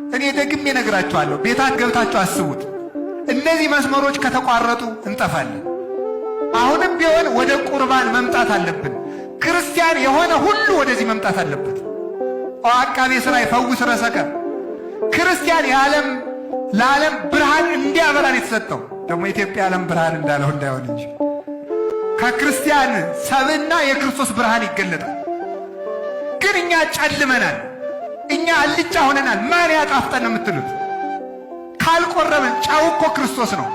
እኔ ደግሜ እነግራችኋለሁ፣ ቤታት ገብታችሁ አስቡት። እነዚህ መስመሮች ከተቋረጡ እንጠፋለን። አሁንም ቢሆን ወደ ቁርባን መምጣት አለብን። ክርስቲያን የሆነ ሁሉ ወደዚህ መምጣት አለበት። አቃቤ ሥራይ ፈውስ ረሰከ ክርስቲያን ለዓለም ብርሃን እንዲያበራን የተሰጠው ደግሞ ኢትዮጵያ ዓለም ብርሃን እንዳለው እንዳይሆን እንጂ ከክርስቲያን ሰብና የክርስቶስ ብርሃን ይገለጣል። ግን እኛ ጨልመናል፣ እኛ አልጫ ሆነናል። ማን ያጣፍጠን ነው የምትሉት? ካልቆረበን ጨው እኮ ክርስቶስ ነው።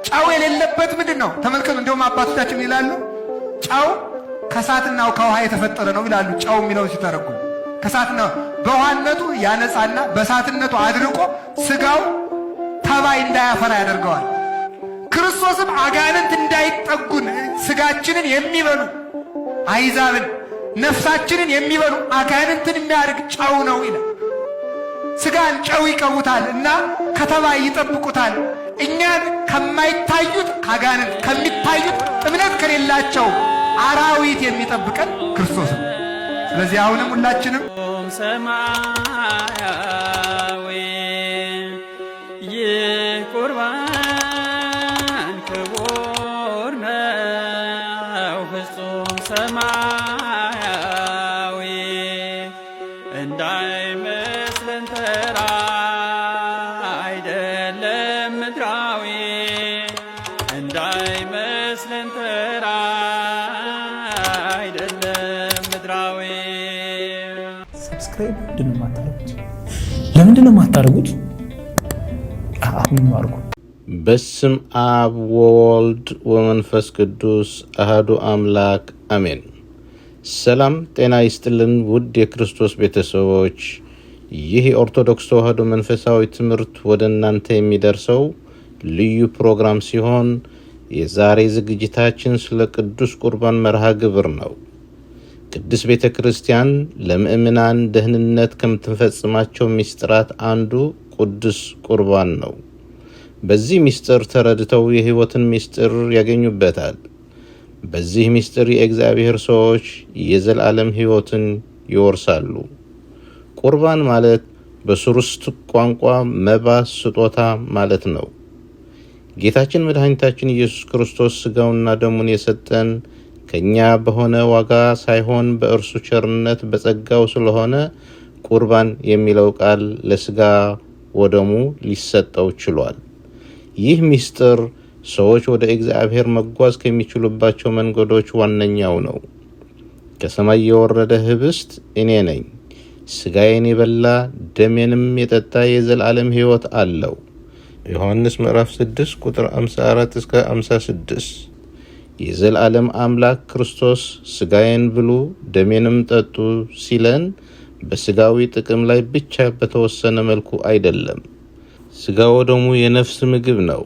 ጨው የሌለበት ምንድን ነው? ተመልከቱ። እንደውም አባቶቻችን ይላሉ ጨው ከእሳትና ከውሃ የተፈጠረ ነው ይላሉ። ጨው የሚለውን ሲተረጉም ከእሳትና በውሃነቱ ያነጻና በእሳትነቱ አድርቆ ስጋው ተባይ እንዳያፈራ ያደርገዋል። ክርስቶስም አጋንንት እንዳይጠጉን ስጋችንን የሚበሉ አይዛብን ነፍሳችንን የሚበሉ አጋንንትን የሚያርግ ጨው ነው ይላል። ስጋን ጨው ይቀውታል እና ከተባይ ይጠብቁታል። እኛን ከማይታዩት ከአጋንንት ከሚታዩት እምነት ከሌላቸው አራዊት የሚጠብቀን ክርስቶስ ነው። ስለዚህ አሁንም ሁላችንም ሰማያዊ የቁርባን ክቡር ነው ፍጹም ሰማያዊ እንዳይመስለን ተራ አይደለም ምድራዊ እንዳይመስለን ተራ አይደለም ምድራዊ። ሰብስክራይብ ለምንድን ነው የማታደርጉት? አሁን አድርጉ። በስም አብ ወወልድ ወመንፈስ ቅዱስ አሐዱ አምላክ አሜን። ሰላም ጤና ይስጥልን ውድ የክርስቶስ ቤተሰቦች፣ ይህ የኦርቶዶክስ ተዋሕዶ መንፈሳዊ ትምህርት ወደ እናንተ የሚደርሰው ልዩ ፕሮግራም ሲሆን የዛሬ ዝግጅታችን ስለ ቅዱስ ቁርባን መርሃ ግብር ነው። ቅድስት ቤተ ክርስቲያን ለምእምናን ደህንነት ከምትፈጽማቸው ምስጢራት አንዱ ቅዱስ ቁርባን ነው። በዚህ ምስጢር ተረድተው የሕይወትን ምስጢር ያገኙበታል። በዚህ ምስጢር የእግዚአብሔር ሰዎች የዘላለም ሕይወትን ይወርሳሉ። ቁርባን ማለት በሱርስት ቋንቋ መባ፣ ስጦታ ማለት ነው። ጌታችን መድኃኒታችን ኢየሱስ ክርስቶስ ሥጋውና ደሙን የሰጠን ከኛ በሆነ ዋጋ ሳይሆን በእርሱ ቸርነት በጸጋው ስለሆነ ቁርባን የሚለው ቃል ለሥጋ ወደሙ ሊሰጠው ችሏል። ይህ ምስጢር ሰዎች ወደ እግዚአብሔር መጓዝ ከሚችሉባቸው መንገዶች ዋነኛው ነው። ከሰማይ የወረደ ህብስት እኔ ነኝ፣ ሥጋዬን የበላ ደሜንም የጠጣ የዘላለም ሕይወት አለው። ዮሐንስ ምዕራፍ 6 ቁጥር 54 እስከ 56። የዘላለም አምላክ ክርስቶስ ሥጋዬን ብሉ ደሜንም ጠጡ ሲለን በሥጋዊ ጥቅም ላይ ብቻ በተወሰነ መልኩ አይደለም። ሥጋው ደሙ የነፍስ ምግብ ነው።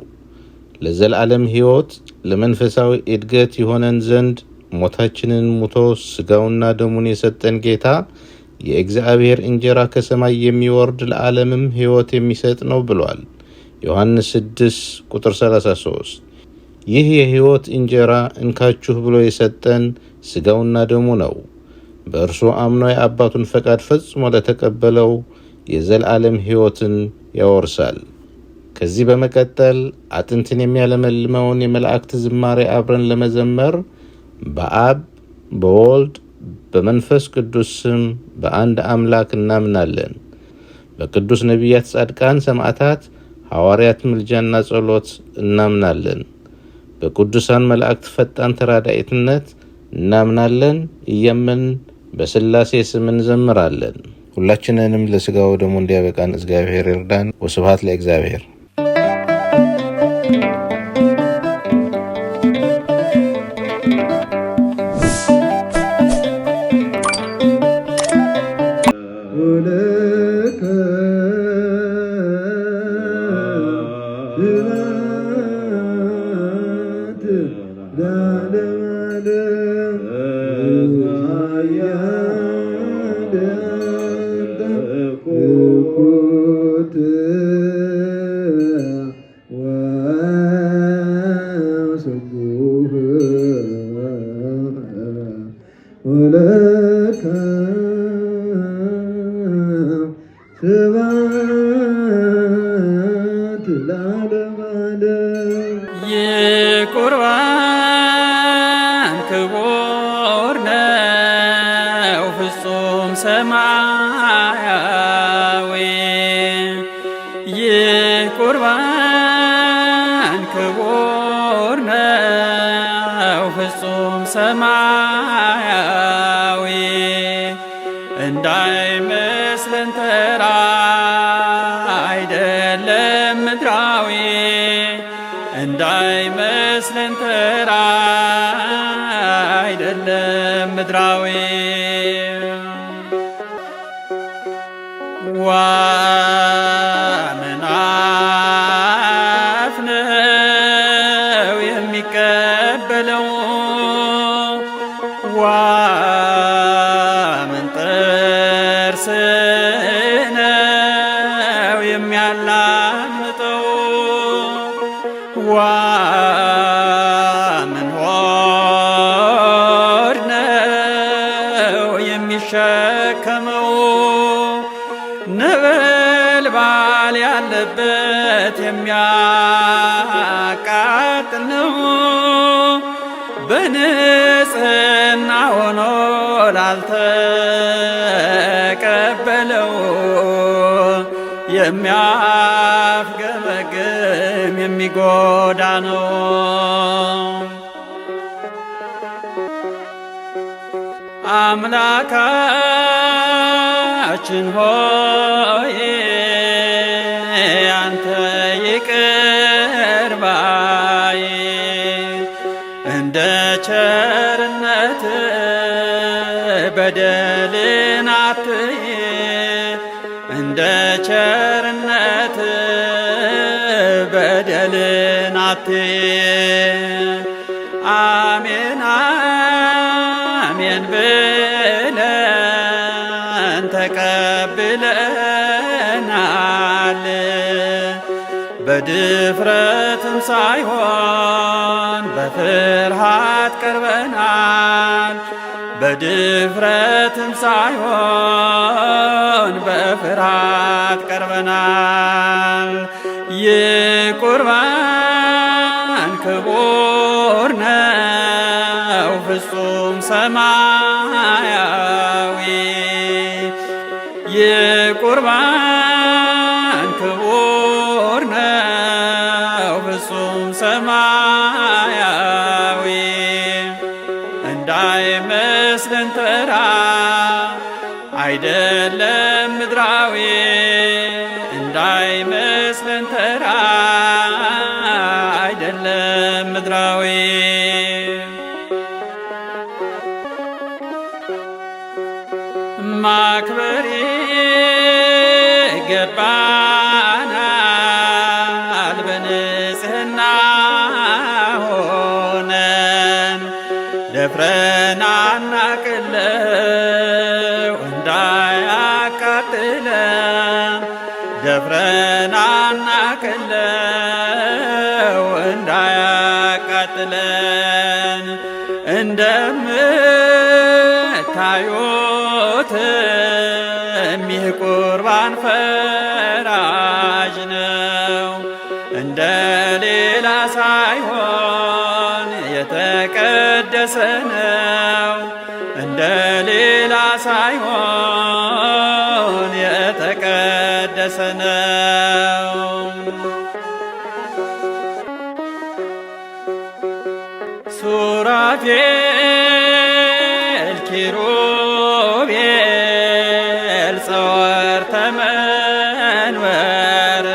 ለዘላለም ሕይወት ለመንፈሳዊ እድገት ይሆነን ዘንድ ሞታችንን ሙቶ ሥጋውና ደሙን የሰጠን ጌታ የእግዚአብሔር እንጀራ ከሰማይ የሚወርድ ለዓለምም ሕይወት የሚሰጥ ነው ብሏል። ዮሐንስ 6 ቁጥር 33። ይህ የሕይወት እንጀራ እንካችሁ ብሎ የሰጠን ሥጋውና ደሙ ነው። በእርሱ አምኖ የአባቱን ፈቃድ ፈጽሞ ለተቀበለው የዘላለም ሕይወትን ያወርሳል። ከዚህ በመቀጠል አጥንትን የሚያለመልመውን የመላእክት ዝማሬ አብረን ለመዘመር በአብ በወልድ በመንፈስ ቅዱስ ስም በአንድ አምላክ እናምናለን። በቅዱስ ነቢያት፣ ጻድቃን፣ ሰማዕታት፣ ሐዋርያት ምልጃና ጸሎት እናምናለን። በቅዱሳን መላእክት ፈጣን ተራዳኢትነት እናምናለን። እያመን በሥላሴ ስም እንዘምራለን። ሁላችንንም ለሥጋው ደሙ እንዲያበቃን እግዚአብሔር ይርዳን። ወስብሐት ለእግዚአብሔር። ወለከ ለዓለመ ዓለም። የቁርባን ክቡር ነው ፍጹም ሰማያዊ የቁርባን ክቡር ነው ፍጹም ሰማያዊ እንዳይመስለን ተራ አይደለም ምድራዊ እንዳይመስለን ተራ አይደለም ምድራዊ ዋመናፍ ነው የሚቀበለው ዋመን ጥርስ ነው የሚያላምጠው ዋመን ሆድ ነው የሚሸከመው ነበልባል ያለበት የሚያቃጥል ነው በንጽሕና ሆኖ ላልተቀበለው የሚያፍገመግም የሚጎዳ ነው። አምላካችን ሆይ አንተ ይቅር ባይ እንደ ቸርነት በደልን አትይ እንደ ቸርነት በደልን አትይ አሜን አሜን ብለን ተቀብለናል በድፍረትም ሳይሆን በፍርሃት ቀርበናል በድፍረትም ሳይሆን በፍርሃት ቀርበናል የቁርባን ክቡር ነው ፍጹም ሰማያዊ የቁርባን ክቡር ነው ፍጹም ሰማያዊ እንዳይመስለን ተራ አይደለም ምድራዊ እንዳይመስለን ተራ አይደለም ምድራዊ ማክበር ይገባናል በንጽሕና ሆነን ደፍረን አናቅለው እንዳያቃጥለን ደፍረን አናቅለው እንዳያቃጥለን እንደምታዩት ይህ ቁርባን ፈራጅ ነው እንደ ሌላ ሳይሆን የተቀደሰ ነው እንደ ሌላ ሳይሆን የተቀደሰ ነው ሱራፌል ኪሩቤል ጸወርተ መንበር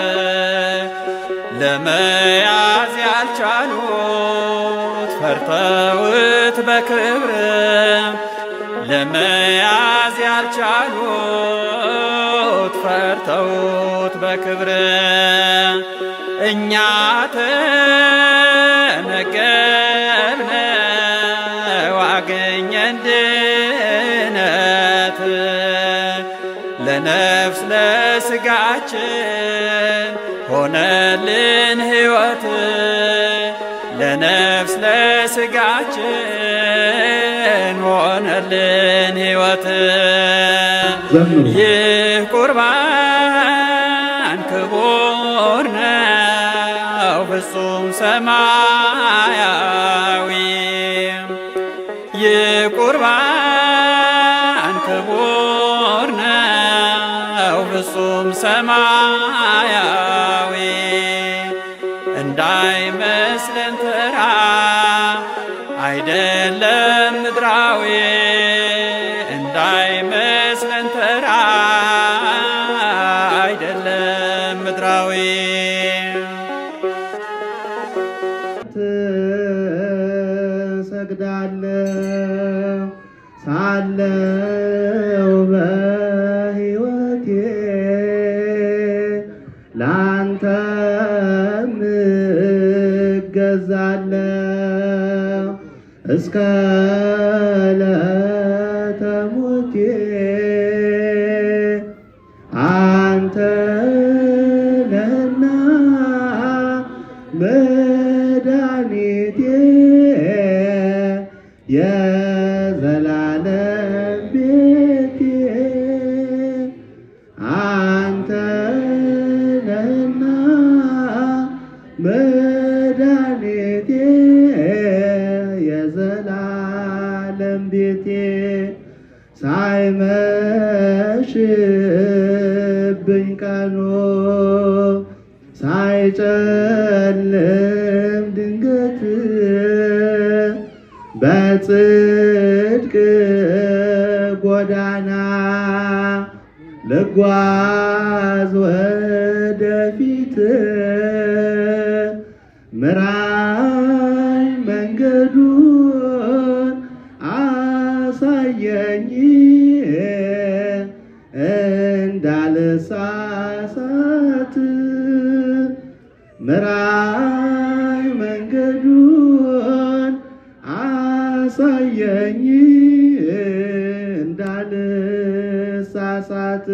ለመያዝ ያልቻሉት ፈርተውት በክብር ለመያዝ ያልቻሉት ፈርተውት በክብር እኛ ተመገብነ አገኘን ድነት ለነፍስ ለስጋችን ሆነልን ሕይወት ለነፍስ ለስጋችን ሆነልን ሕይወት ይህ ቁርባን ክቡር ነው ፍጹም ሰማያዊ የቁርባን ክቡር ነው ፍጹም ሰማያዊ እንዳይመስለን ተራ አይደለም ምድራዊ እንዳይመስለን ተራ አይደለም ምድራዊ ሰግዳለሁ ሳለው በሕይወቴ ላንተም እገዛለሁ እስከ ዕለተ ሞቴ አንተ ነህና መድኃኒቴ የዘላለም ቤቴ አንተ ነህና መድኃኒቴ የዘላለም ቤቴ ሳይመሽብኝ ቀኑ ሳይጨልም ድንገት በጽድቅ ጎዳና ልጓዝ ወደፊት ምራኝ መንገዱን አሳየኝ እንዳልሳሳት ምራኝ መንገዱን አሳየኝ እንዳልሳሳት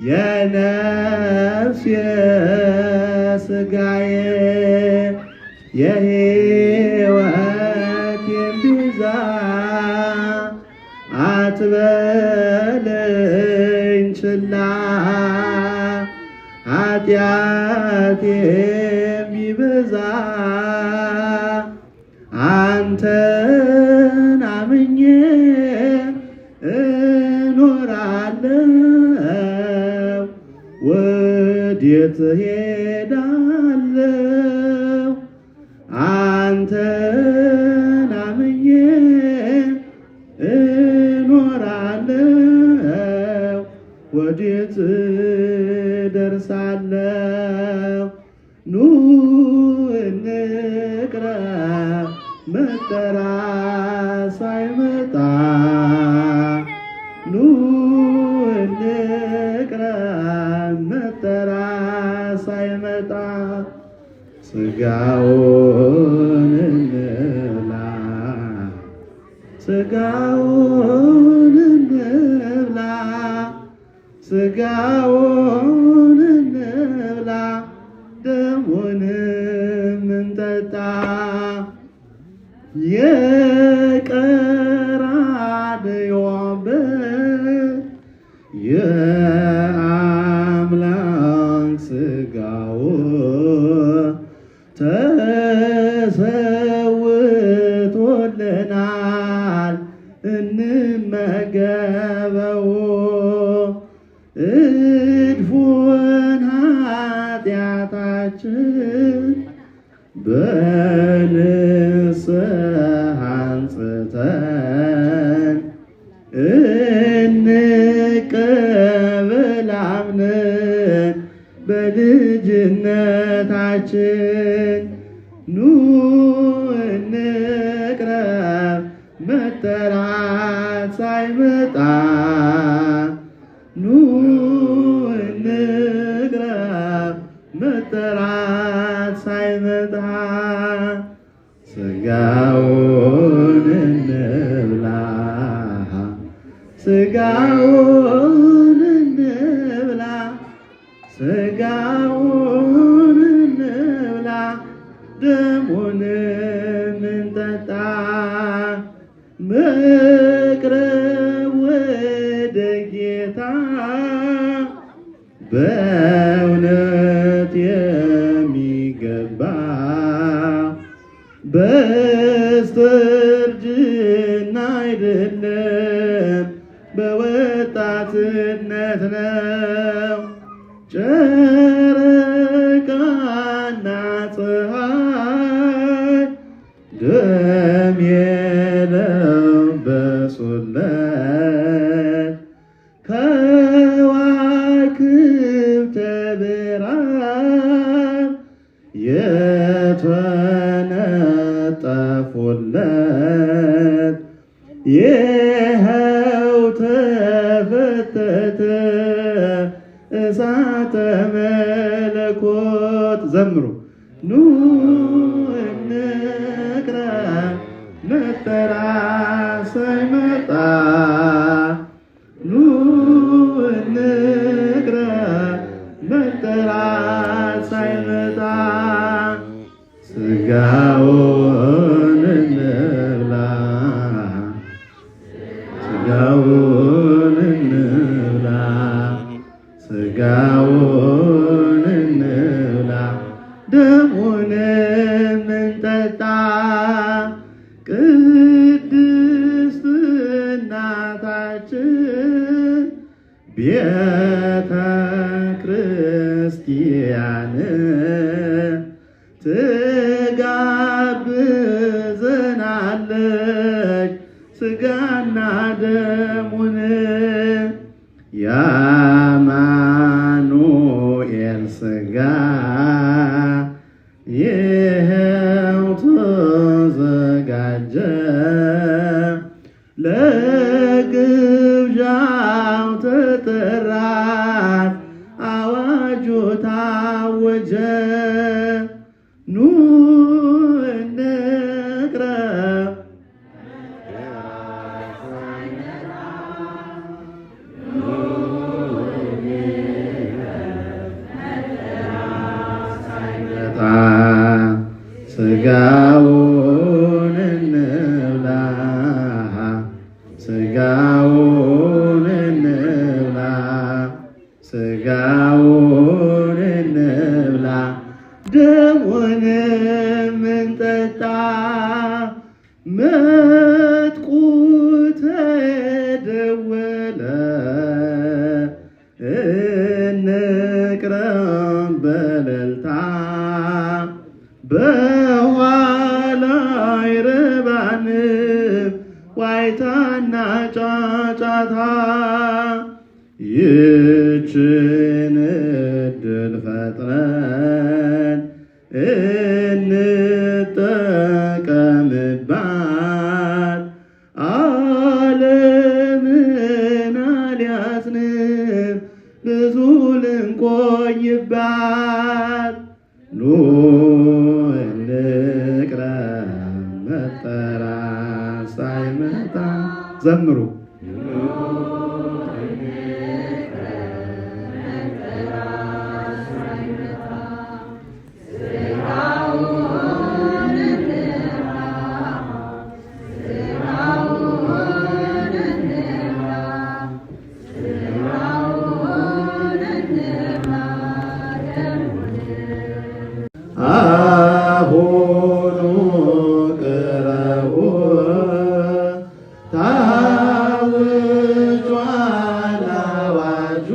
የነፍስ የሥጋዬ የሕይወቴን ቤዛ አትበለኝ ችላ ኃጢአቴም ቢበዛ አንተን አምኜ እኖራለሁ ወዴት እሄዳለሁ አንተን አምኜ እኖራለሁ ወዴት ደርሳለሁ ኑ እንቅረብ መጠራት ሳይመጣ ኑ እንቅረብ መጠራት ሳይመጣ ሥጋውን እንብላ ሥጋውን እንብላ ሥጋውን እንብላ ደሙንም እንጠጣ የቀራንዮ በግ የአምላክ ሥጋው ተሰውቶልናል እንመገበው እድፉን ኃጢአታችን በንስሐ አንጽተን እንቀበል አምነን በልጅነታችን ኑ እንቅረብ መጠራት ሳይመጣ ኑ እንቅረብ መጠራት ሳይመጣ ሥጋውን እንብላ ሥጋውን እንብላ ሥጋውን እንብላ ደሙንም እንጠጣ መቅረብ ወደ ጌታ በእውነት የሚገባ በስተርጅና አይደለም በወጣትነት ነው። ጨረቃና ፀሐይ ደም የለበሱለት ከዋክብተ ብርሃን የተነጠፉለት ይኸው ተፈተተ እሳተ መለኮት። ዘምሩ ኑ እንቅረ መጠራ ሳይመጣ ኑ እንቅረ መጠራ ሳይመጣ ስጋውን እንብላ ስጋውን እንብላ ስጋውን እንብላ ደሙንም እንጠጣ። ቅድስት እናታችን ቤተ ክርስቲያን ትጋብዘናለች ስጋና ደሙን የአማኑኤል ስጋ ይኸው ተዘጋጀ ለግብዣው ተጠራን አዋጁ ታወጀ ኑ እንቅረብ ስጋውን እንብላ ስጋውን እንብላ ስጋውን እንብላ ደሙንም እንጠጣ። መጥቁ ተደወለ እንቅረብ በእልልታ በኋላ አይረባንም ዋይታና ጫጫታ። ይህችን ዕድል ፈጥረን እንጠቀምባት። ዓለምን አልያዝንም ብዙ ልንቆይባት። ኑ እንቅረብ መጠራት ሳይመጣ። ዘምሩ አሁኑ ቅረቡ ታውጇል አዋጁ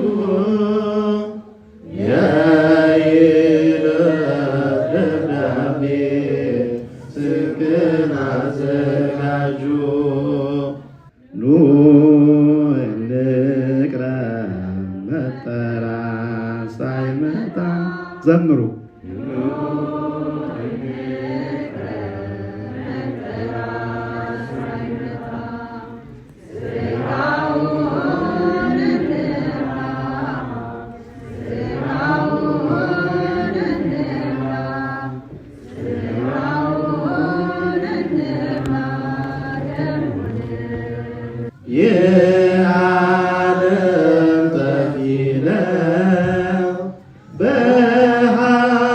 የይለፍ ደብዳቤ ስንቅን አዘጋጁ። ኑ እንቅረብ መጠራት ሳይመጣ። ዘምሩ የዓለም ጠፊ ነው በኃጢአት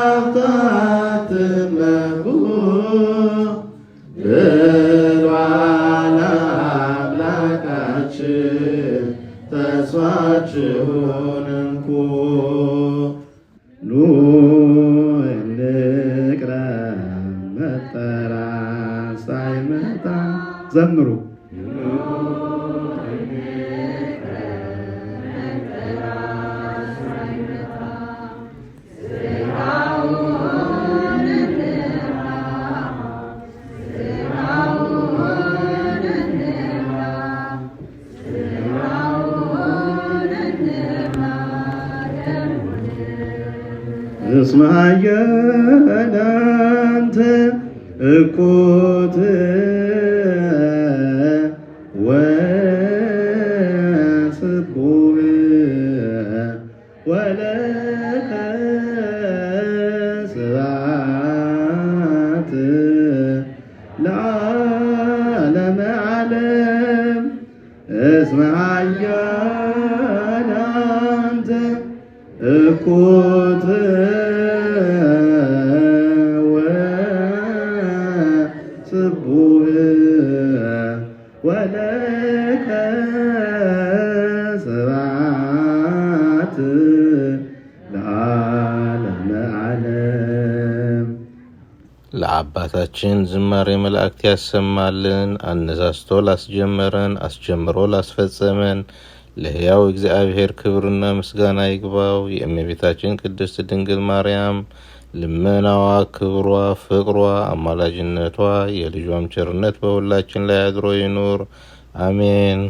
ኑ እንቅረብ መጠራት ሳይመጣ ዘምሩ። እስመ ኃያላንተ እኩት ወስቡሕ ወለከ ስብሐት ለዓለመ ዓለም። እስመ ኃያላንተ እኩት ወስቡሕ ወለከ ስብሐት ለዓለመ ዓለም። ለአባታችን ዝማሬ መላእክት ያሰማልን። አነሳስቶ ላስጀመረን አስጀምሮ ላስፈጸመን ለሕያው እግዚአብሔር ክብርና ምስጋና ይግባው። የእመቤታችን ቅድስት ድንግል ማርያም ልመናዋ፣ ክብሯ፣ ፍቅሯ፣ አማላጅነቷ፣ የልጇም ቸርነት በሁላችን ላይ አድሮ ይኑር። አሜን።